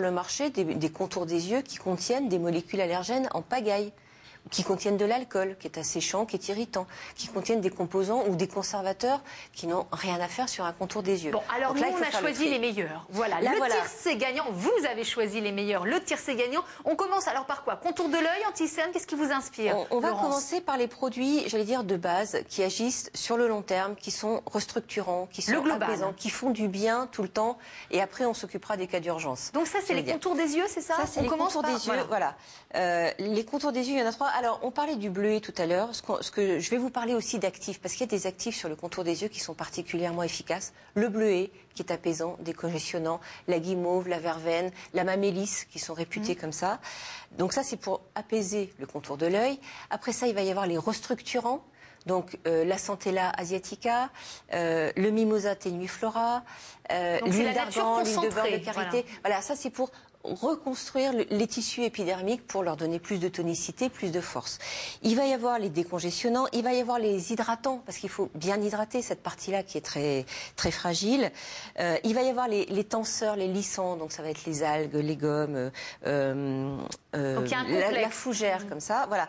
le marché des contours des yeux qui contiennent des molécules allergènes en pagaille, qui contiennent de l'alcool, qui est asséchant, qui est irritant, qui contiennent des composants ou des conservateurs qui n'ont rien à faire sur un contour des yeux. Bon, alors là, nous, on a choisi les meilleurs. Voilà, là, le tiercé gagnant, vous avez choisi les meilleurs. Le tiercé gagnant, on commence alors par quoi? Contour de l'œil, anti-cerne, qu'est-ce qui vous inspire? On va commencer par les produits, j'allais dire, de base, qui agissent sur le long terme, qui sont restructurants, qui sont apaisants, qui font du bien tout le temps, et après on s'occupera des cas d'urgence. Donc ça, c'est les contours des yeux, c'est ça? Ça, c'est les contours des yeux, voilà. Les contours des yeux, il y en a 3. Alors, on parlait du bleuet tout à l'heure. Je vais vous parler aussi d'actifs, parce qu'il y a des actifs sur le contour des yeux qui sont particulièrement efficaces. Le bleuet, qui est apaisant, décongestionnant, la guimauve, la verveine, la mamélis, qui sont réputés comme ça. Donc ça, c'est pour apaiser le contour de l'œil. Après ça, il va y avoir les restructurants. Donc la Centella asiatica, le Mimosa tenuiflora, l'huile d'argan, l'huile de beurre de karité. Voilà, ça c'est pour reconstruire les tissus épidermiques pour leur donner plus de tonicité, plus de force. Il va y avoir les décongestionnants, il va y avoir les hydratants, parce qu'il faut bien hydrater cette partie-là qui est très, très fragile. Il va y avoir les tenseurs, les lissants, donc ça va être les algues, les gommes, la fougère, comme ça. Voilà,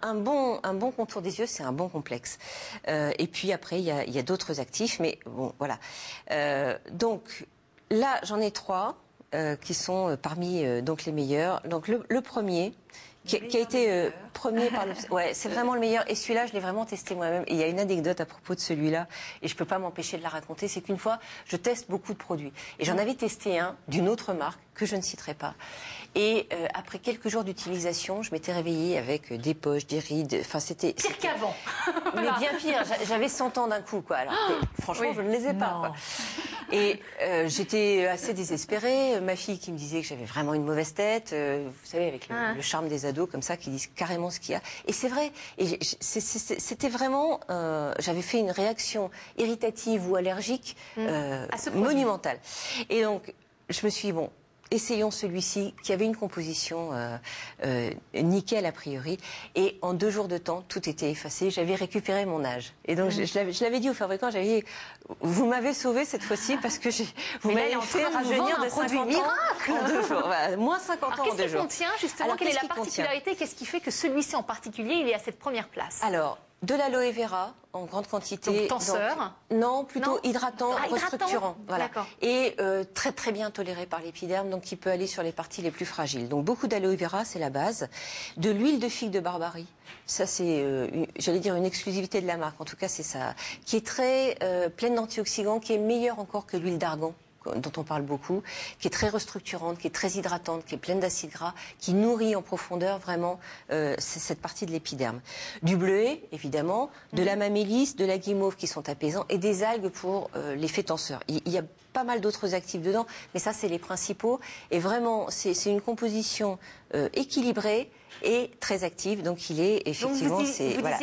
un bon contour des yeux, c'est un bon complexe. Et puis après, il y a d'autres actifs, mais bon, voilà. Donc là, j'en ai 3. Qui sont parmi donc les meilleurs. Donc le premier, qui a été premier par le... Ouais, c'est vraiment le meilleur. Et celui-là, je l'ai vraiment testé moi-même. Et il y a une anecdote à propos de celui-là, et je peux pas m'empêcher de la raconter. C'est qu'une fois, je teste beaucoup de produits. Et j'en avais testé un d'une autre marque, que je ne citerai pas. Et après quelques jours d'utilisation, je m'étais réveillée avec des poches, des rides. Enfin, c'était pire qu'avant. Mais bien pire. J'avais 100 ans d'un coup, quoi. Alors, franchement, je ne les ai pas, quoi. Et j'étais assez désespérée. Ma fille qui me disait que j'avais vraiment une mauvaise tête. Vous savez, avec le charme des ados, comme ça, qui disent carrément ce qu'il y a. Et c'est vrai. Et c'était vraiment... j'avais fait une réaction irritative ou allergique monumentale. Et donc, je me suis dit, bon... Essayons celui-ci, qui avait une composition nickel a priori. Et en 2 jours de temps, tout était effacé. J'avais récupéré mon âge. Et donc, je l'avais dit au fabricant, j'avais dit, vous m'avez sauvé cette fois-ci parce que vous m'avez fait rajeunir de 50 ans en 2 jours. Voilà, moins 50 ans en 2 jours. Qu'est-ce qu'il contient, justement? Quelle est la particularité? Qu'est-ce qui fait que celui-ci en particulier, il est à cette première place? Alors, de l'aloe vera en grande quantité. Donc tenseur? Non, plutôt hydratant, restructurant. Voilà. Et très très bien toléré par l'épiderme, donc qui peut aller sur les parties les plus fragiles. Donc beaucoup d'aloe vera, c'est la base. De l'huile de figue de Barbarie. Ça, c'est, j'allais dire, une exclusivité de la marque. En tout cas, c'est ça. Qui est très pleine d'antioxydants, qui est meilleure encore que l'huile d'argan, dont on parle beaucoup, qui est très restructurante, qui est très hydratante, qui est pleine d'acides gras, qui nourrit en profondeur vraiment cette partie de l'épiderme. Du bleuet, évidemment, de la mamélis, de la guimauve qui sont apaisants, et des algues pour l'effet tenseur. Il y a pas mal d'autres actifs dedans, mais ça, c'est les principaux. Et vraiment, c'est une composition équilibrée et très active, donc il est effectivement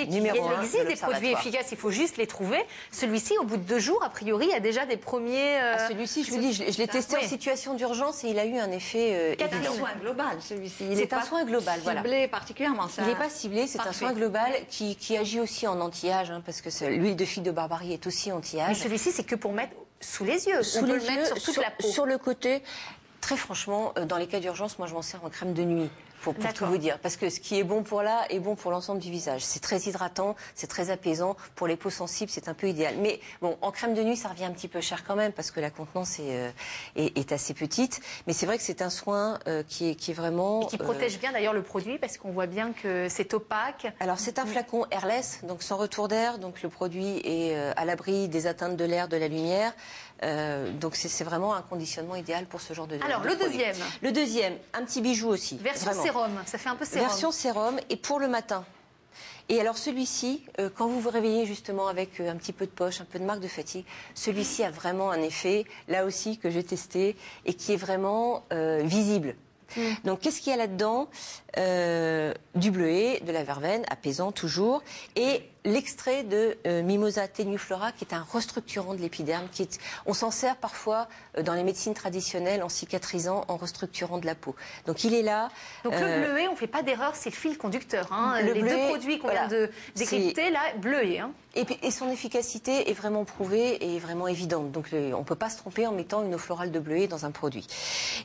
numéro 1. Il existe des produits efficaces, il faut juste les trouver. Celui-ci, au bout de 2 jours, a priori, il y a déjà des premiers... Celui-ci, je vous dis, je l'ai testé en situation d'urgence et il a eu un effet évident. C'est un soin global, celui-ci. C'est un soin global, voilà. Ciblé particulièrement, ça. Il n'est pas ciblé, c'est un soin global qui agit aussi en anti-âge, parce que l'huile de figue de Barbarie est aussi anti-âge. Mais celui-ci, c'est que pour mettre sous les yeux. On peut le mettre sur toute la peau. Sur le côté. Très franchement, dans les cas d'urgence, moi je m'en sers en crème de nuit, pour tout vous dire. Parce que ce qui est bon pour là est bon pour l'ensemble du visage. C'est très hydratant, c'est très apaisant. Pour les peaux sensibles, c'est un peu idéal. Mais bon, en crème de nuit, ça revient un petit peu cher quand même, parce que la contenance est assez petite. Mais c'est vrai que c'est un soin qui est vraiment... Et qui protège bien d'ailleurs le produit, parce qu'on voit bien que c'est opaque. Alors c'est un flacon airless, donc sans retour d'air. Donc le produit est à l'abri des atteintes de l'air, de la lumière. Donc c'est vraiment un conditionnement idéal pour ce genre de Alors le deuxième. Le deuxième, un petit bijou aussi. Version sérum, ça fait un peu sérum. Version sérum et pour le matin. Et alors celui-ci, quand vous vous réveillez justement avec un petit peu de poche, un peu de marque de fatigue, celui-ci a vraiment un effet, là aussi, que j'ai testé et qui est vraiment visible. Donc qu'est-ce qu'il y a là-dedans? Du bleuet, de la verveine, apaisant toujours, et l'extrait de Mimosa tenuiflora, qui est un restructurant de l'épiderme. On s'en sert parfois dans les médecines traditionnelles en cicatrisant, en restructurant de la peau. Donc il est là. Donc le bleuet, on ne fait pas d'erreur, c'est le fil conducteur. Hein. Les bleuet, deux produits qu'on vient de décrypter, là, bleuet. Hein. Et son efficacité est vraiment prouvée et vraiment évidente. Donc on ne peut pas se tromper en mettant une eau florale de bleuet dans un produit.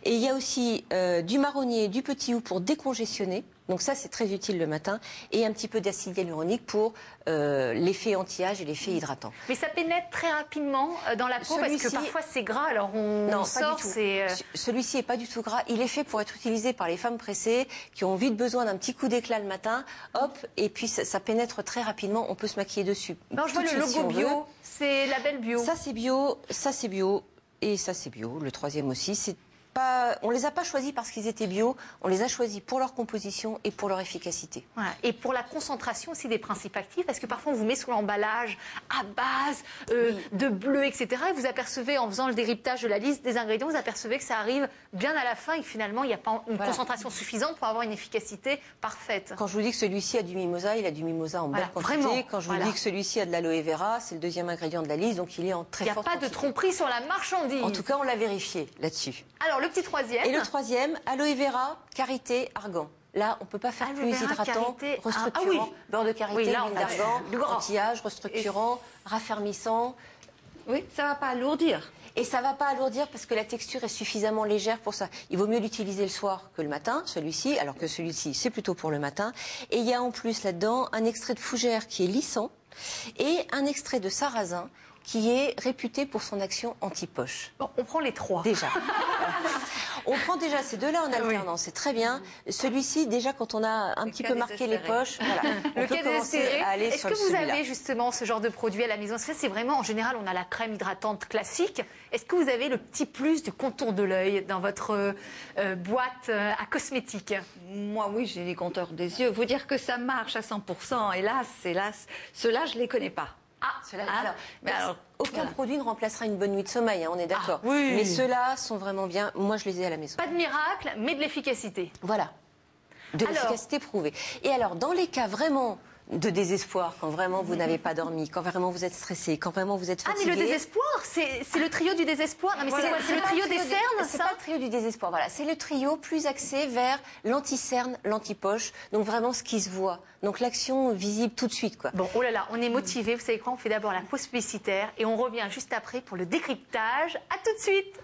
Et il y a aussi du marronnier, du petit hou pour décongestionner. Donc ça, c'est très utile le matin. Et un petit peu d'acide hyaluronique pour l'effet anti-âge et l'effet hydratant. Mais ça pénètre très rapidement dans la peau parce que parfois c'est gras. Alors on sort, c'est... Celui-ci n'est pas du tout gras. Il est fait pour être utilisé par les femmes pressées qui ont vite besoin d'un petit coup d'éclat le matin. Hop, et puis ça pénètre très rapidement. On peut se maquiller dessus. Non, je vois le logo bio. C'est label bio. Ça, c'est bio. Ça, c'est bio. Et ça, c'est bio. Le troisième aussi, c'est... On ne les a pas choisis parce qu'ils étaient bio, on les a choisis pour leur composition et pour leur efficacité. Voilà. Et pour la concentration aussi des principes actifs, parce que parfois on vous met sur l'emballage à base de bleu, etc. Et vous apercevez, en faisant le décryptage de la liste des ingrédients, vous apercevez que ça arrive bien à la fin et que finalement il n'y a pas une concentration suffisante pour avoir une efficacité parfaite. Quand je vous dis que celui-ci a du mimosa, il a du mimosa en belle quantité. Vraiment. Quand je vous dis que celui-ci a de l'aloe vera, c'est le deuxième ingrédient de la liste, donc il est en très forte quantité. Il n'y a pas de tromperie sur la marchandise. En tout cas, on l'a vérifié là-dessus. Alors, le petit troisième. Et le troisième, aloe vera, karité, argan. Là, on ne peut pas faire plus hydratant, restructurant, beurre de karité, huile d'argan, anti-âge, restructurant, raffermissant. Oui, ça ne va pas alourdir. Et ça ne va pas alourdir parce que la texture est suffisamment légère pour ça. Il vaut mieux l'utiliser le soir que le matin, celui-ci, alors que celui-ci, c'est plutôt pour le matin. Et il y a en plus là-dedans un extrait de fougère qui est lissant et un extrait de sarrasin qui est réputé pour son action anti-poche. Bon, on prend les trois. Déjà. On prend déjà ces deux-là en alternance, c'est très bien. Celui-ci, déjà, quand on a un petit peu marqué les poches, voilà, on peut commencer à aller sur celui-là. Est-ce que vous avez justement ce genre de produit à la maison? C'est vraiment, en général, on a la crème hydratante classique. Est-ce que vous avez le petit plus du contour de l'œil dans votre boîte à cosmétiques? Moi, oui, j'ai les contours des yeux. Vous dire que ça marche à 100%, hélas, ceux-là, je ne les connais pas. Alors, aucun produit ne remplacera une bonne nuit de sommeil, hein, on est d'accord. Oui. Mais ceux-là sont vraiment bien. Moi, je les ai à la maison. Pas de miracle, mais de l'efficacité. Voilà. De l'efficacité prouvée. Et alors, dans les cas vraiment de désespoir, quand vraiment vous n'avez pas dormi, quand vraiment vous êtes stressé, quand vraiment vous êtes fatigué. Ah, mais le désespoir, c'est le trio du désespoir. Non, mais voilà, c'est le trio des cernes, c'est pas le trio du désespoir, voilà. C'est le trio plus axé vers l'anti-cerne, l'anti-poche, donc vraiment ce qui se voit. Donc l'action visible tout de suite, quoi. Bon, oh là là, on est motivé. Vous savez quoi? On fait d'abord la pause publicitaire et on revient juste après pour le décryptage. À tout de suite.